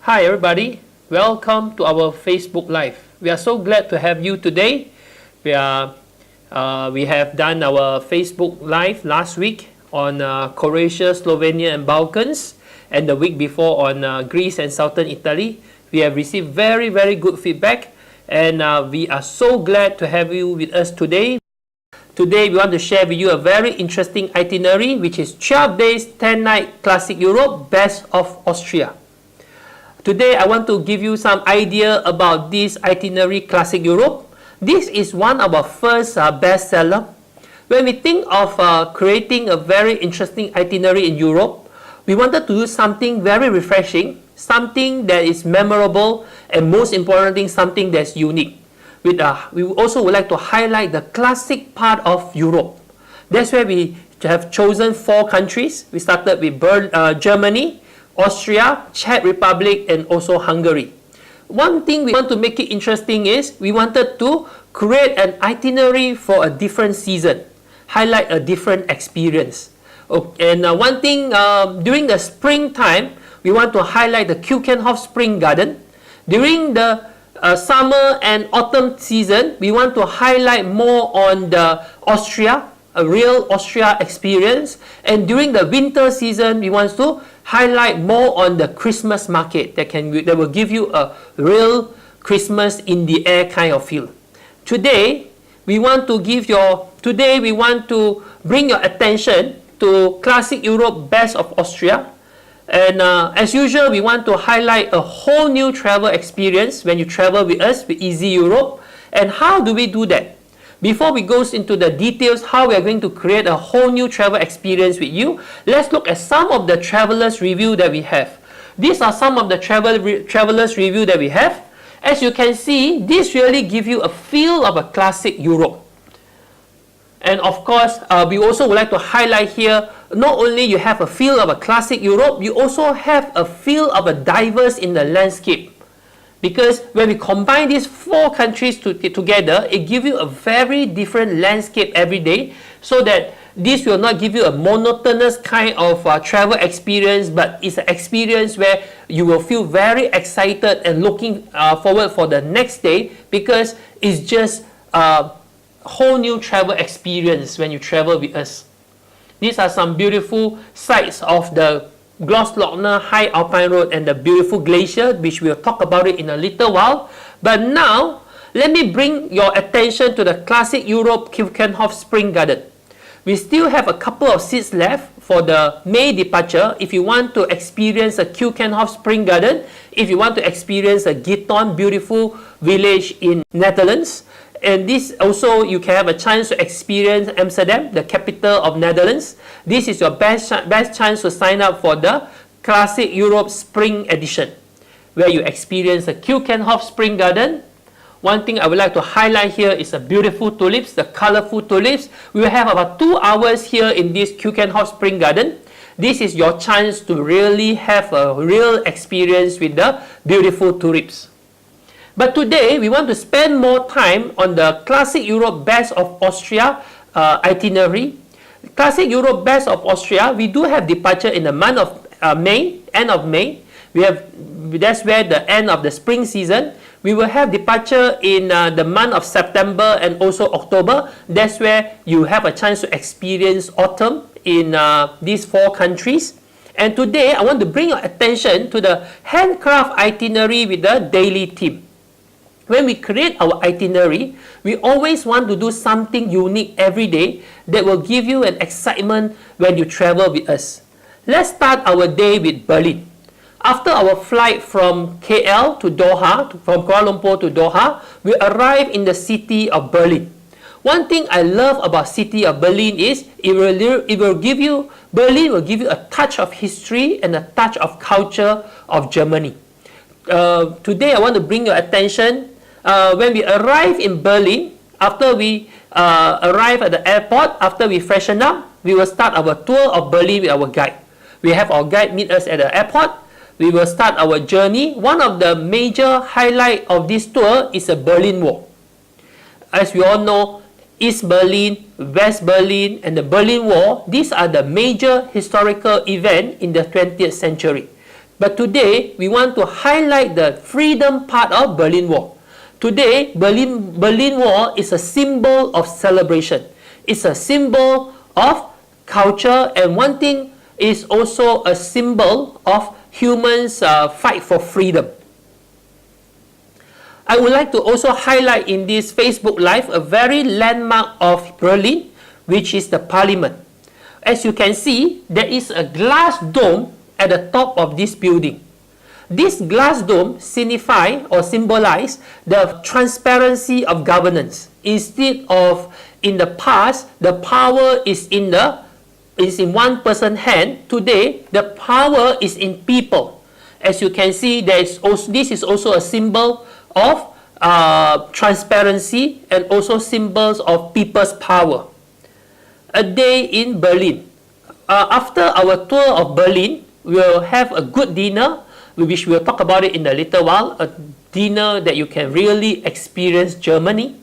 Hi everybody, welcome to our Facebook Live. We are so glad to have you today. We have done our Facebook Live last week on Croatia, Slovenia and Balkans, and the week before on Greece and Southern Italy. We have received very good feedback, and we are so glad to have you with us today. Today we want to share with you a very interesting itinerary, which is 12 days, 10 nights Classic Europe, Best of Austria. Today I want to give you some idea about this itinerary Classic Europe. This is one of our first bestseller. When we think of creating a very interesting itinerary in Europe, we wanted to do something very refreshing, something that is memorable, and most importantly, something that's unique. We also would like to highlight the classic part of Europe. That's why we have chosen 4 countries. We started with Germany, Austria, Czech Republic, and also Hungary. One thing we want to make it interesting is we wanted to create an itinerary for a different season, highlight a different experience. And one thing, during the springtime, we want to highlight the Keukenhof Spring Garden. During the summer and autumn season, we want to highlight more on the Austria, a real Austria experience. And during the winter season, we want to highlight more on the Christmas market that will give you a real Christmas in the air kind of feel. Today we want to bring your attention to Classic Europe, Best of Austria. And as usual, we want to highlight a whole new travel experience when you travel with us with Easy Europe. And how do we do that? Before we go into the details how we are going to create a whole new travel experience with you, let's look at some of the travelers review that we have. These are some of the travelers review that we have. As you can see, this really gives you a feel of a classic Europe. And of course, we also would like to highlight here, not only you have a feel of a classic Europe, you also have a feel of a diverse in the landscape. Because when we combine these 4 countries together, it gives you a very different landscape every day, so that this will not give you a monotonous kind of travel experience, but it's an experience where you will feel very excited and looking forward for the next day, because it's just a whole new travel experience when you travel with us. These are some beautiful sights of the Grossglockner High Alpine Road and the beautiful glacier, which we'll talk about it in a little while. But now, let me bring your attention to the Classic Europe Keukenhof Spring Garden. We still have a couple of seats left for the May departure. If you want to experience a Keukenhof Spring Garden, if you want to experience a Giton beautiful village in Netherlands, and this also you can have a chance to experience Amsterdam, the capital of Netherlands. This is your best chance to sign up for the Classic Europe Spring Edition, where you experience the Keukenhof Spring Garden. One thing I would like to highlight here is the beautiful tulips, the colorful tulips. We will have about 2 hours here in this Keukenhof Spring Garden. This is your chance to really have a real experience with the beautiful tulips. But today, we want to spend more time on the Classic Europe Best of Austria itinerary. Classic Europe Best of Austria, we do have departure in the month of May, end of May. That's where the end of the spring season. We will have departure in the month of September and also October. That's where you have a chance to experience autumn in these 4 countries. And today, I want to bring your attention to the handcraft itinerary with the daily theme. When we create our itinerary, we always want to do something unique every day that will give you an excitement when you travel with us. Let's start our day with Berlin. After our flight from KL to Doha, from Kuala Lumpur to Doha, we arrive in the city of Berlin. One thing I love about city of Berlin is Berlin will give you a touch of history and a touch of culture of Germany. Today I want to bring your attention. When we arrive in Berlin, after we arrive at the airport, after we freshen up, we will start our tour of Berlin with our guide. We have our guide meet us at the airport. We will start our journey. One of the major highlights of this tour is the Berlin Wall. As we all know, East Berlin, West Berlin, and the Berlin Wall, these are the major historical events in the 20th century. But today, we want to highlight the freedom part of Berlin Wall. Today, Berlin Wall is a symbol of celebration. It's a symbol of culture, and one thing is also a symbol of humans' fight for freedom. I would like to also highlight in this Facebook Live a very landmark of Berlin, which is the Parliament. As you can see, there is a glass dome at the top of this building. This glass dome signify or symbolize the transparency of governance. Instead of in the past, the power is in one person's hand. Today, the power is in people. As you can see, this is also a symbol of transparency and also symbols of people's power. A day in Berlin. After our tour of Berlin, we will have a good dinner, which we'll talk about it in a little while. A dinner that you can really experience Germany.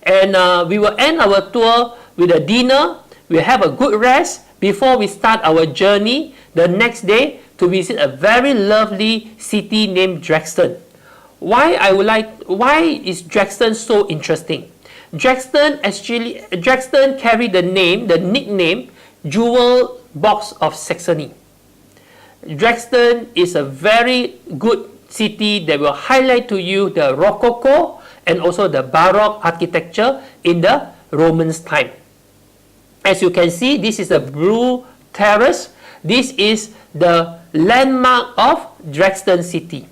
And we will end our tour with a dinner. We'll have a good rest before we start our journey the next day to visit a very lovely city named Dresden. Why is Dresden so interesting? Dresden carried the nickname Jewel Box of Saxony. Dresden is a very good city that will highlight to you the Rococo and also the Baroque architecture in the Romans' time. As you can see, this is the Blue Terrace. This is the landmark of Dresden city.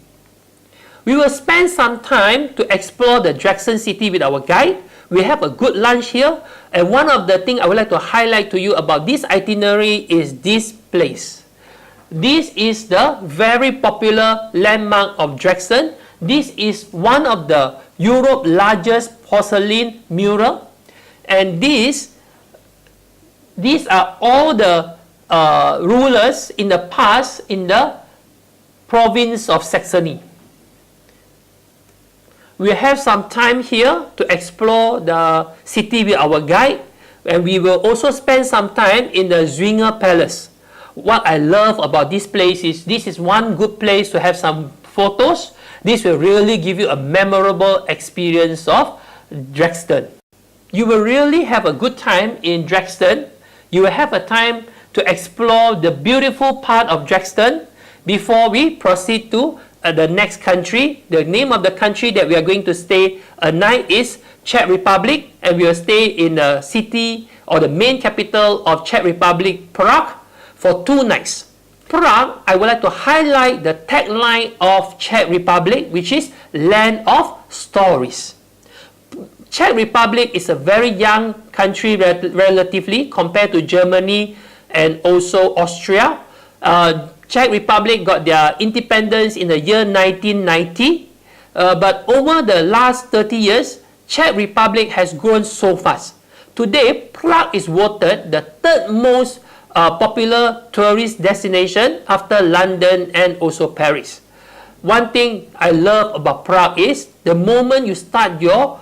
We will spend some time to explore the Dresden city with our guide. We have a good lunch here, and one of the things I would like to highlight to you about this itinerary is this place. This is the very popular landmark of Dresden. This is one of the Europe's largest porcelain mural, and these are all the rulers in the past in the province of Saxony. We have some time here to explore the city with our guide, and we will also spend some time in the Zwinger Palace. What I love about this place is this is one good place to have some photos. This will really give you a memorable experience of Dresden. You will really have a good time in Dresden. You will have a time to explore the beautiful part of Dresden before we proceed to the next country. The name of the country that we are going to stay a night is Czech Republic, and we will stay in the city or the main capital of Czech Republic, Prague, for 2 nights. Prague, I would like to highlight the tagline of Czech Republic, which is Land of Stories. Czech Republic is a very young country relatively compared to Germany and also Austria. Czech Republic got their independence in the year 1990, but over the last 30 years, Czech Republic has grown so fast. Today, Prague is voted the third most popular tourist destination after London and also Paris. One thing I love about Prague is the moment you start your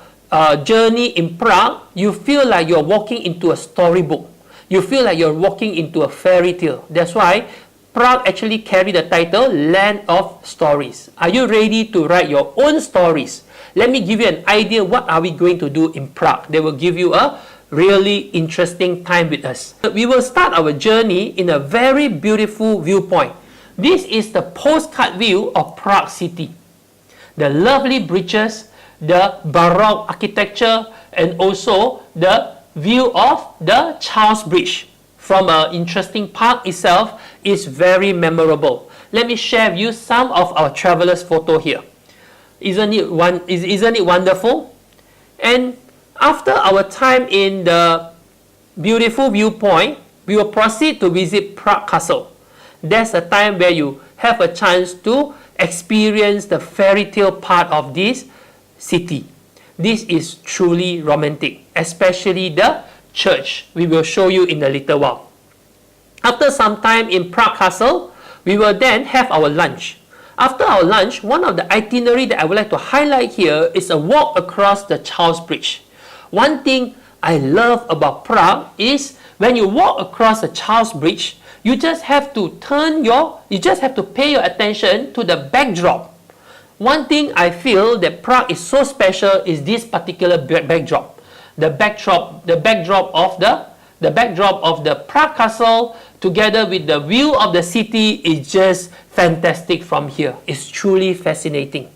journey in Prague, you feel like you're walking into a storybook. You feel like you're walking into a fairy tale. That's why Prague actually carry the title Land of Stories. Are you ready to write your own stories? Let me give you an idea what are we going to do in Prague. They will give you a really interesting time with us. We will start our journey in a very beautiful viewpoint. This is the postcard view of Prague city. The lovely bridges, the Baroque architecture, and also the view of the Charles Bridge from an interesting park itself is very memorable. Let me share with you some of our travelers' photo here. Isn't it wonderful? And after our time in the beautiful viewpoint, we will proceed to visit Prague Castle. That's a time where you have a chance to experience the fairy tale part of this city. This is truly romantic, especially the church. We will show you in a little while. After some time in Prague Castle, we will then have our lunch. After our lunch, one of the itinerary that I would like to highlight here is a walk across the Charles Bridge. One thing I love about Prague is when you walk across the Charles Bridge, You just have to pay your attention to the backdrop. One thing I feel that Prague is so special is this particular backdrop. The backdrop of the Prague Castle together with the view of the city is just fantastic from here. It's truly fascinating.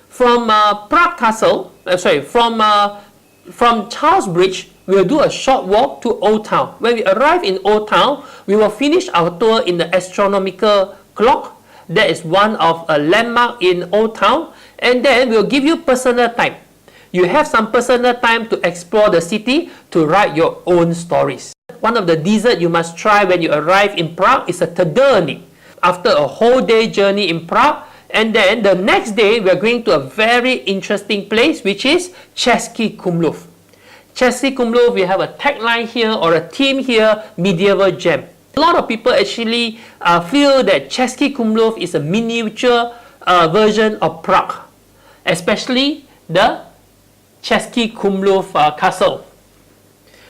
From Prague Castle, from Charles Bridge, we will do a short walk to Old Town. When we arrive in Old Town, we will finish our tour in the astronomical clock. That is one of a landmark in Old Town. And then we'll give you personal time. You have some personal time to explore the city, to write your own stories. One of the desserts you must try when you arrive in Prague is a trdrnik. After a whole day journey in Prague, and then the next day we are going to a very interesting place, which is Český Krumlov. Český Krumlov, we have a tagline here or a theme here, medieval gem. A lot of people actually feel that Český Krumlov is a miniature version of Prague, especially the Český Krumlov castle.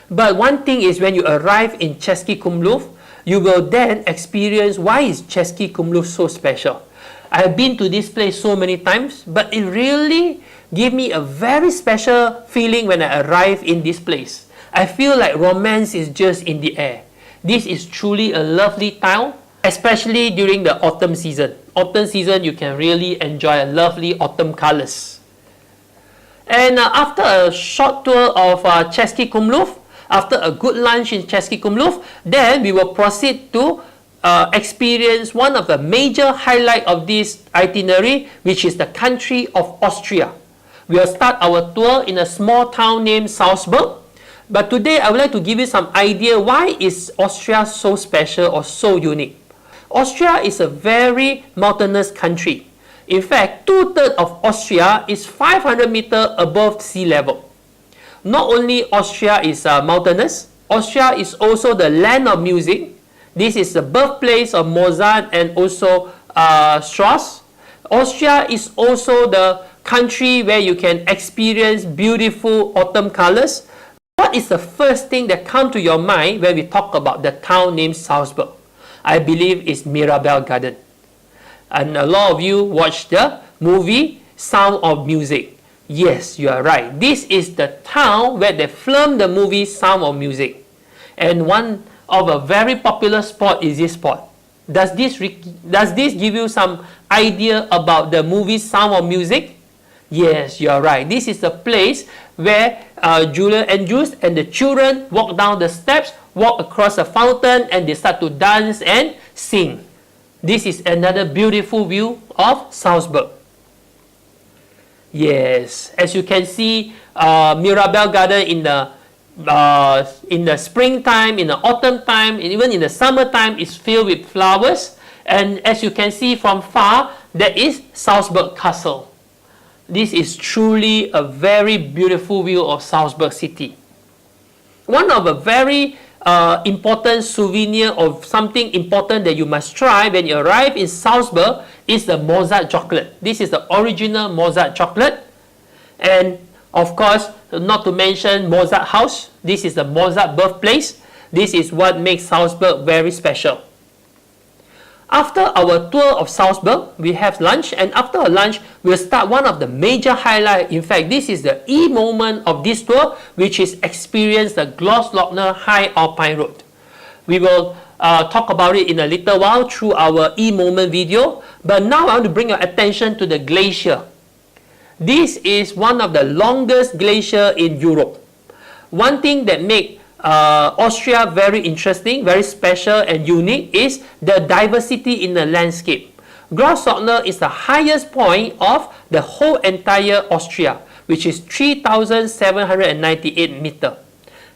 But one thing is, when you arrive in Český Krumlov, you will then experience why is Český Krumlov so special. I have been to this place so many times, but it really gave me a very special feeling when I arrived in this place. I feel like romance is just in the air. This is truly a lovely town, especially during the autumn season. Autumn season, you can really enjoy lovely autumn colors. And after a short tour of Český Krumlov, after a good lunch in Český Krumlov, then we will proceed to experience one of the major highlights of this itinerary, which is the country of Austria. We will start our tour in a small town named Salzburg. But today I would like to give you some idea why is Austria so special or so unique. Austria is a very mountainous country. In fact, 2/3 of Austria is 500 meters above sea level. Not only Austria is mountainous, Austria is also the land of music. This is the birthplace of Mozart and also Strauss. Austria is also the country where you can experience beautiful autumn colors. What is the first thing that comes to your mind when we talk about the town named Salzburg? I believe it's Mirabel Garden. And a lot of you watched the movie Sound of Music. Yes, you are right. This is the town where they filmed the movie Sound of Music. And one of a very popular spot is this spot. Does this give you some idea about the movie Sound of Music? Yes, you are right. This is the place where Julia and Jules and the children walk down the steps, walk across the fountain, and they start to dance and sing. This is another beautiful view of Salzburg. Yes, as you can see, Mirabel Garden in the springtime, in the autumn time, and even in the summertime is filled with flowers. And as you can see from far, there is Salzburg Castle. This is truly a very beautiful view of Salzburg city. One of a very important souvenir of something important that you must try when you arrive in Salzburg is the Mozart chocolate. This is the original Mozart chocolate. And of course, not to mention Mozart house. This is the Mozart birthplace. This is what makes Salzburg very special. After our tour of Salzburg, we have lunch, and after our lunch, we'll start one of the major highlights. In fact, this is the moment of this tour, which is experience the Grossglockner High Alpine Road. We will talk about it in a little while through our moment video, but now I want to bring your attention to the glacier. This is one of the longest glacier in Europe. One thing that makes Austria very interesting, very special and unique is the diversity in the landscape. Grossglockner is the highest point of the whole entire Austria, which is 3,798 meters.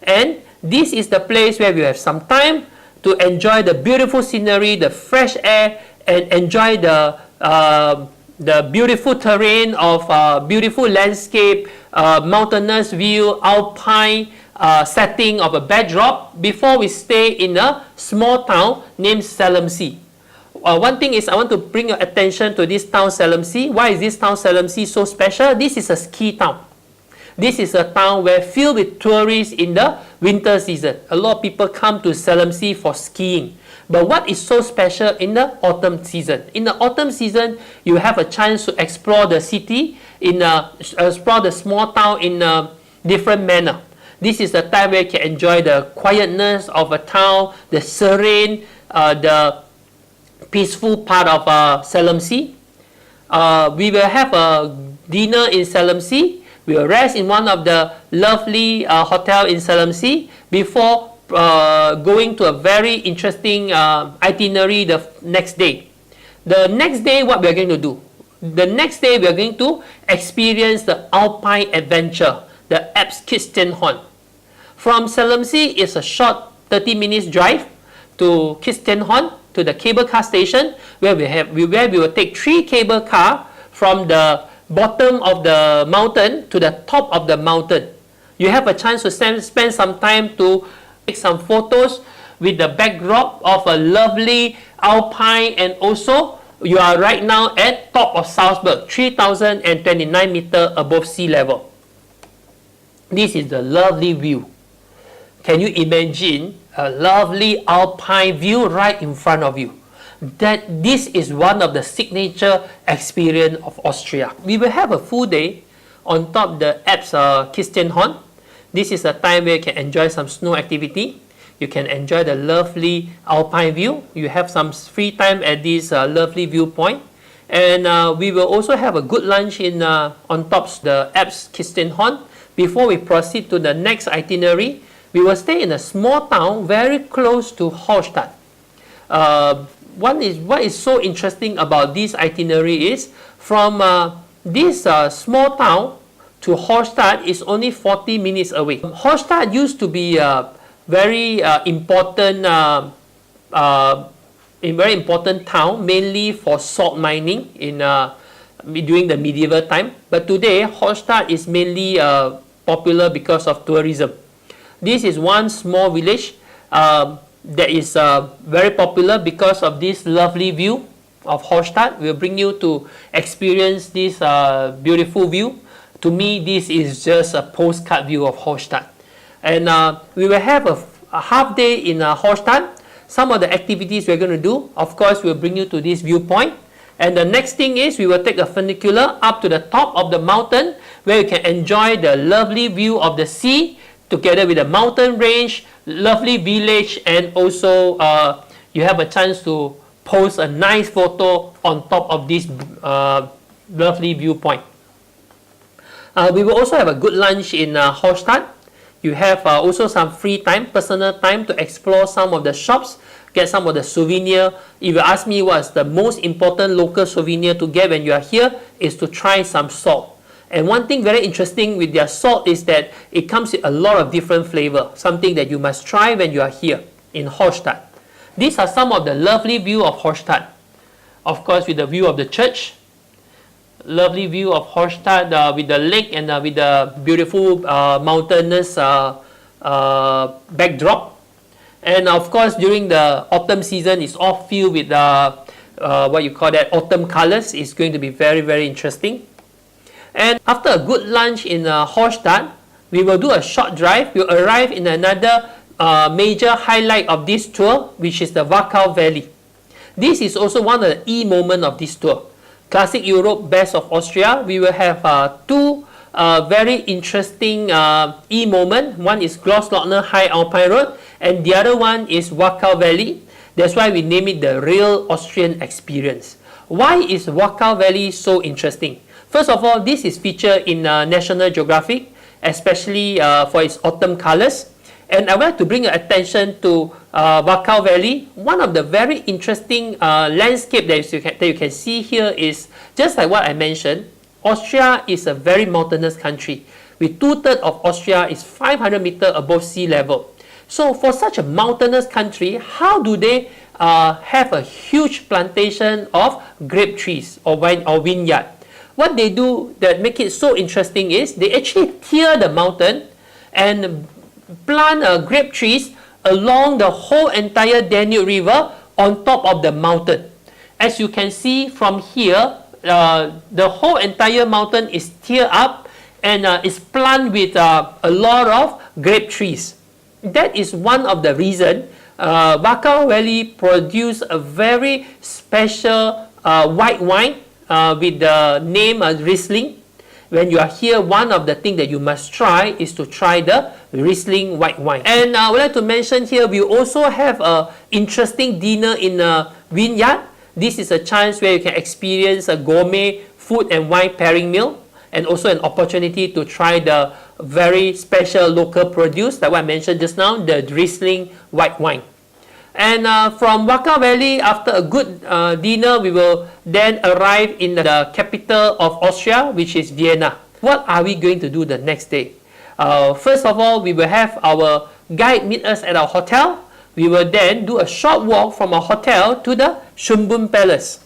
And this is the place where we have some time to enjoy the beautiful scenery, the fresh air, and enjoy the beautiful terrain of beautiful landscape, mountainous view, alpine setting of a backdrop before we stay in a small town named Selimsi. One thing is I want to bring your attention to this town Selimsi. Why is this town Selimsi so special? This is a ski town. This is a town where filled with tourists in the winter season. A lot of people come to Selamsi for skiing. But what is so special in the autumn season? In the autumn season, you have a chance to explore the city, explore the small town in a different manner. This is the time where you can enjoy the quietness of a town, the serene, the peaceful part of Selamsi. We will have a dinner in Selamsi. We will rest in one of the lovely hotel in Selamsi before going to a very interesting itinerary the next day. The next day, what we are going to do? The next day, we are going to experience the Alpine adventure, the Alps Kistenhorn. From Selamsi, it's a short 30 minutes drive to Kistenhorn, to the cable car station, where we will take 3 cable car from the bottom of the mountain to the top of the mountain. You have a chance to spend some time to take some photos with the backdrop of a lovely alpine, and also you are right now at top of Salzburg, 3029 meters above sea level. This is the lovely view. Can you imagine a lovely alpine view right in front of you? This is one of the signature experience of Austria. We will have a full day on top the Alps Kistenhorn. This is a time where you can enjoy some snow activity. You can enjoy the lovely alpine view. You have some free time at this lovely viewpoint. And we will also have a good lunch on top of the Alps Kistenhorn. Before we proceed to the next itinerary, we will stay in a small town very close to Hallstatt. What is so interesting about this itinerary is from this small town to Hallstatt is only 40 minutes away. Hallstatt used to be a very important town, mainly for salt mining during the medieval time. But today, Hallstatt is mainly popular because of tourism. This is one small village that is very popular because of this lovely view of Hallstatt. We'll bring you to experience this beautiful view. To me, this is just a postcard view of Hallstatt. And we will have a half day in Hallstatt. Some of the activities we're going to do, of course, we'll bring you to this viewpoint. And the next thing is we will take a funicular up to the top of the mountain, where you can enjoy the lovely view of the sea together with the mountain range, lovely village, and also you have a chance to post a nice photo on top of this lovely viewpoint. We will also have a good lunch in Hallstatt. You have also some free time, personal time to explore some of the shops, get some of the souvenir. If you ask me what's the most important local souvenir to get when you are here, is to try some salt. And one thing very interesting with their salt is that it comes with a lot of different flavor, something that you must try when you are here in Hallstatt. These are some of the lovely view of Hallstatt. Of course, with the view of the church, lovely view of Hallstatt with the lake and with the beautiful mountainous backdrop. And of course, during the autumn season, it's all filled with what you call that autumn colors. It's going to be very, very interesting. And after a good lunch in Hallstatt, we will do a short drive. We'll arrive in another major highlight of this tour, which is the Wachau Valley. This is also one of the E-moments of this tour. Classic Europe, Best of Austria. We will have two very interesting E-moments. One is Grossglockner High Alpine Road, and the other one is Wachau Valley. That's why we name it the Real Austrian Experience. Why is Wachau Valley so interesting? First of all, this is featured in National Geographic, especially for its autumn colors. And I would like to bring your attention to Wachau Valley. One of the very interesting landscape that you can see here is, just like what I mentioned, Austria is a very mountainous country. With 2/3 of Austria is 500 meters above sea level. So for such a mountainous country, how do they have a huge plantation of grape trees or vineyard? What they do that make it so interesting is they actually tear the mountain and plant grape trees along the whole entire Danube River on top of the mountain. As you can see from here, the whole entire mountain is tiered up and is planted with a lot of grape trees. That is one of the reasons Wachau Valley produce a very special white wine with the name Riesling. When you are here, one of the things that you must try is to try the Riesling white wine. And I would like to mention here, we also have an interesting dinner in a vineyard. This is a chance where you can experience a gourmet food and wine pairing meal, and also an opportunity to try the very special local produce that I mentioned just now, the Riesling white wine. And from Wachau Valley, after a good dinner, we will then arrive in the capital of Austria, which is Vienna. What are we going to do the next day? First of all, we will have our guide meet us at our hotel. We will then do a short walk from our hotel to the Schönbrunn Palace.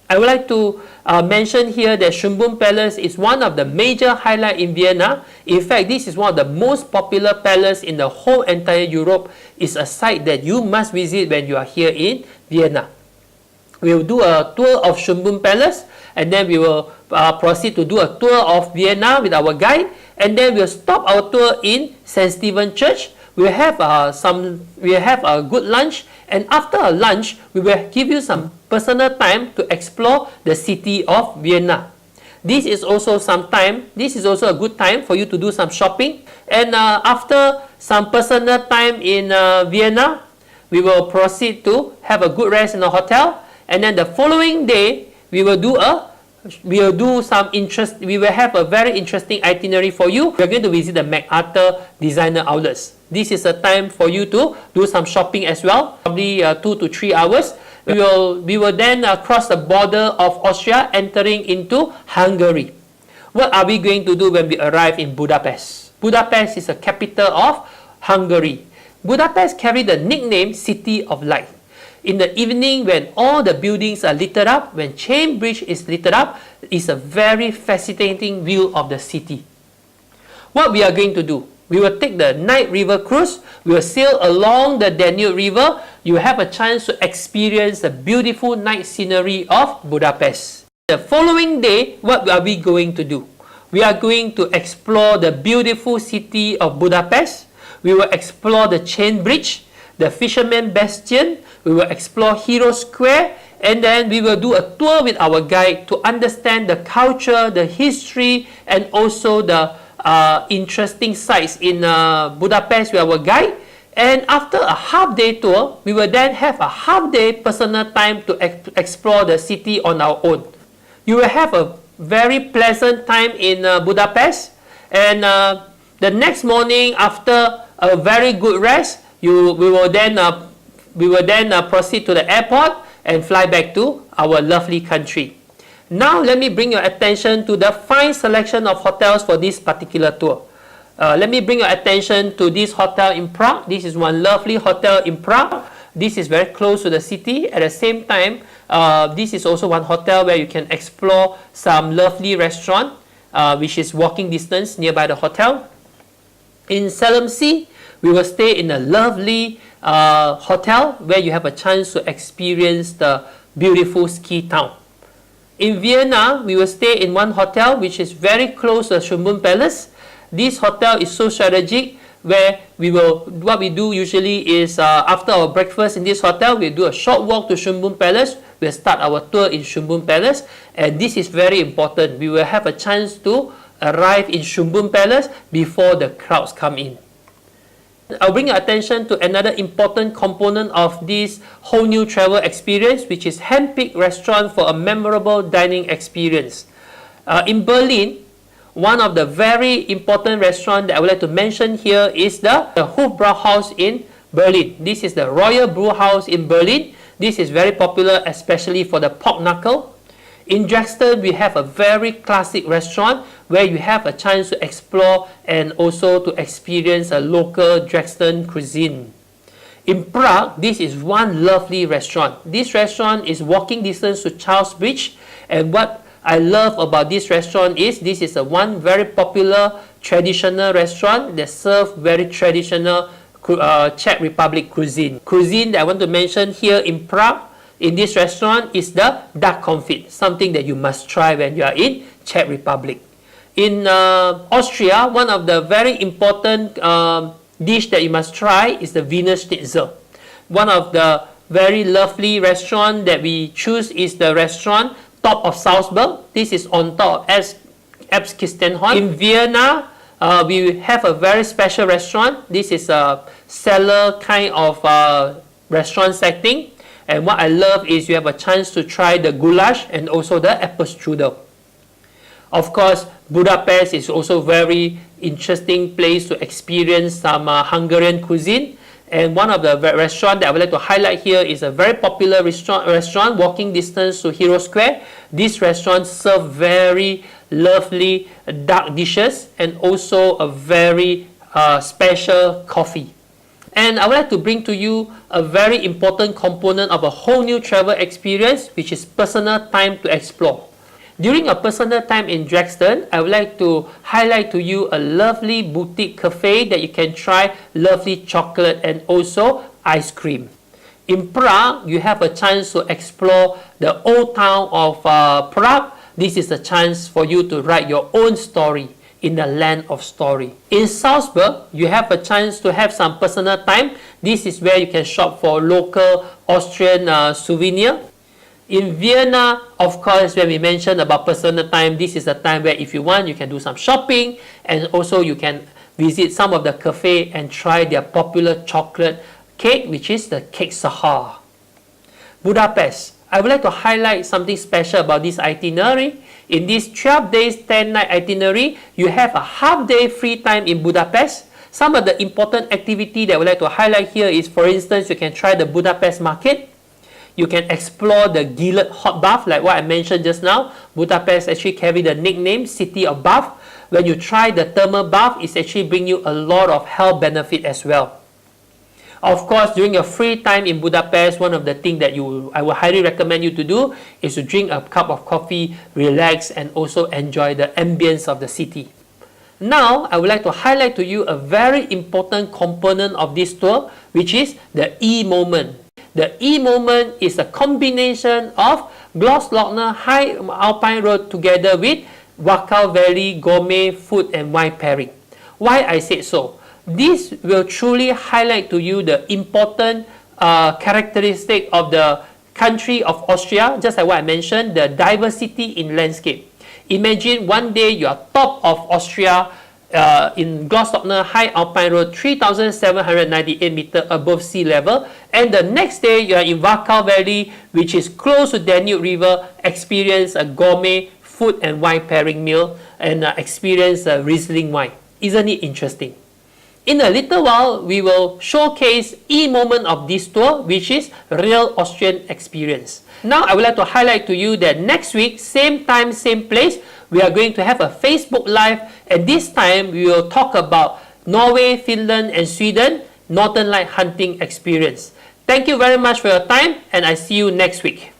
I would like to mention here that Schönbrunn Palace is one of the major highlights in Vienna. In fact, this is one of the most popular palaces in the whole entire Europe. It's a site that you must visit when you are here in Vienna. We will do a tour of Schönbrunn Palace, and then we will proceed to do a tour of Vienna with our guide, and then we'll stop our tour in St. Stephen Church. We'll have a good lunch, and after a lunch, we will give you some personal time to explore the city of Vienna. This is also a good time for you to do some shopping. And after some personal time in Vienna, we will proceed to have a good rest in the hotel. And then the following day, we will have a very interesting itinerary for you. We are going to visit the MacArthur designer outlets. This is a time for you to do some shopping as well, probably 2 to 3 hours. We will then cross the border of Austria, entering into Hungary. What are we going to do when we arrive in Budapest? Budapest is the capital of Hungary. Budapest carries the nickname City of Light. In the evening, when all the buildings are lit up, when Chain Bridge is lit up, it's a very fascinating view of the city. What we are going to do? We will take the night river cruise. We will sail along the Danube River. You have a chance to experience the beautiful night scenery of Budapest. The following day, what are we going to do? We are going to explore the beautiful city of Budapest. We will explore the Chain Bridge, the Fisherman Bastion. We will explore Hero Square, and then we will do a tour with our guide to understand the culture, the history, and also the interesting sites in Budapest with our guide. And after a half-day tour, we will then have a half-day personal time to explore the city on our own. You will have a very pleasant time in Budapest, and the next morning, after a very good rest, we will then proceed to the airport and fly back to our lovely country. Now, let me bring your attention to the fine selection of hotels for this particular tour. Let me bring your attention to this hotel in Prague. This is one lovely hotel in Prague. This is very close to the city. At the same time, this is also one hotel where you can explore some lovely restaurant, which is walking distance nearby the hotel. In Selmsee, we will stay in a lovely hotel where you have a chance to experience the beautiful ski town. In Vienna, we will stay in one hotel which is very close to the Schönbrunn Palace. This hotel is so strategic where what we do usually is after our breakfast in this hotel, we do a short walk to Schönbrunn Palace. We'll start our tour in Schönbrunn Palace, and this is very important. We will have a chance to arrive in Schönbrunn Palace before the crowds come in. I'll bring your attention to another important component of this whole new travel experience, which is hand-picked restaurant for a memorable dining experience. In Berlin, one of the very important restaurants that I would like to mention here is the Hofbrauhaus in Berlin. This is the Royal Brew House in Berlin. This is very popular, especially for the pork knuckle. In Dresden, we have a very classic restaurant where you have a chance to explore and also to experience a local Dresden cuisine. In Prague, this is one lovely restaurant. This restaurant is walking distance to Charles Bridge, and what I love about this restaurant is this is one very popular traditional restaurant that serves very traditional Czech Republic cuisine. Cuisine that I want to mention here in Prague in this restaurant is the duck confit, something that you must try when you are in Czech Republic. In Austria, one of the very important dish that you must try is the Wiener Schnitzel. One of the very lovely restaurant that we choose is the restaurant Top of Salzburg. This is on top of Elbskistenhorn. In Vienna, we have a very special restaurant. This is a cellar kind of restaurant setting. And what I love is you have a chance to try the goulash and also the apple strudel. Of course, Budapest is also very interesting place to experience some Hungarian cuisine. And one of the restaurants that I would like to highlight here is a very popular restaurant walking distance to Hero Square. This restaurant serves very lovely dark dishes and also a very special coffee. And I would like to bring to you a very important component of a whole new travel experience, which is personal time to explore. During a personal time in Dresden, I would like to highlight to you a lovely boutique cafe that you can try lovely chocolate and also ice cream. In Prague, you have a chance to explore the old town of Prague. This is a chance for you to write your own story in the land of story. In Salzburg, you have a chance to have some personal time. This is where you can shop for local Austrian souvenir. In Vienna, of course, when we mentioned about personal time, this is a time where if you want, you can do some shopping and also you can visit some of the cafe and try their popular chocolate cake, which is the Cake Sahar. Budapest. I would like to highlight something special about this itinerary. In this 12 days, 10 night itinerary, you have a half day free time in Budapest. Some of the important activity that I would like to highlight here is, for instance, you can try the Budapest market. You can explore the Gillett hot bath, like what I mentioned just now. Budapest actually carry the nickname City of Bath. When you try the thermal bath, it actually bring you a lot of health benefit as well. Of course, during your free time in Budapest, one of the things that I would highly recommend you to do is to drink a cup of coffee, relax, and also enjoy the ambience of the city. Now, I would like to highlight to you a very important component of this tour, which is the E-moment. The E-moment is a combination of Grossglockner High Alpine Road together with Wachau Valley Gourmet Food and Wine Pairing. Why I said so? This will truly highlight to you the important characteristic of the country of Austria, just like what I mentioned, the diversity in landscape. Imagine one day you are top of Austria in Grossglockner High Alpine Road, 3,798 meters above sea level, and the next day you are in Wachau Valley, which is close to Danube River, experience a gourmet food and wine pairing meal and experience a Riesling wine. Isn't it interesting? In a little while, we will showcase E-moment of this tour, which is real Austrian experience. Now, I would like to highlight to you that next week, same time, same place, we are going to have a Facebook Live, and this time we will talk about Norway, Finland, and Sweden Northern Light hunting experience. Thank you very much for your time, and I see you next week.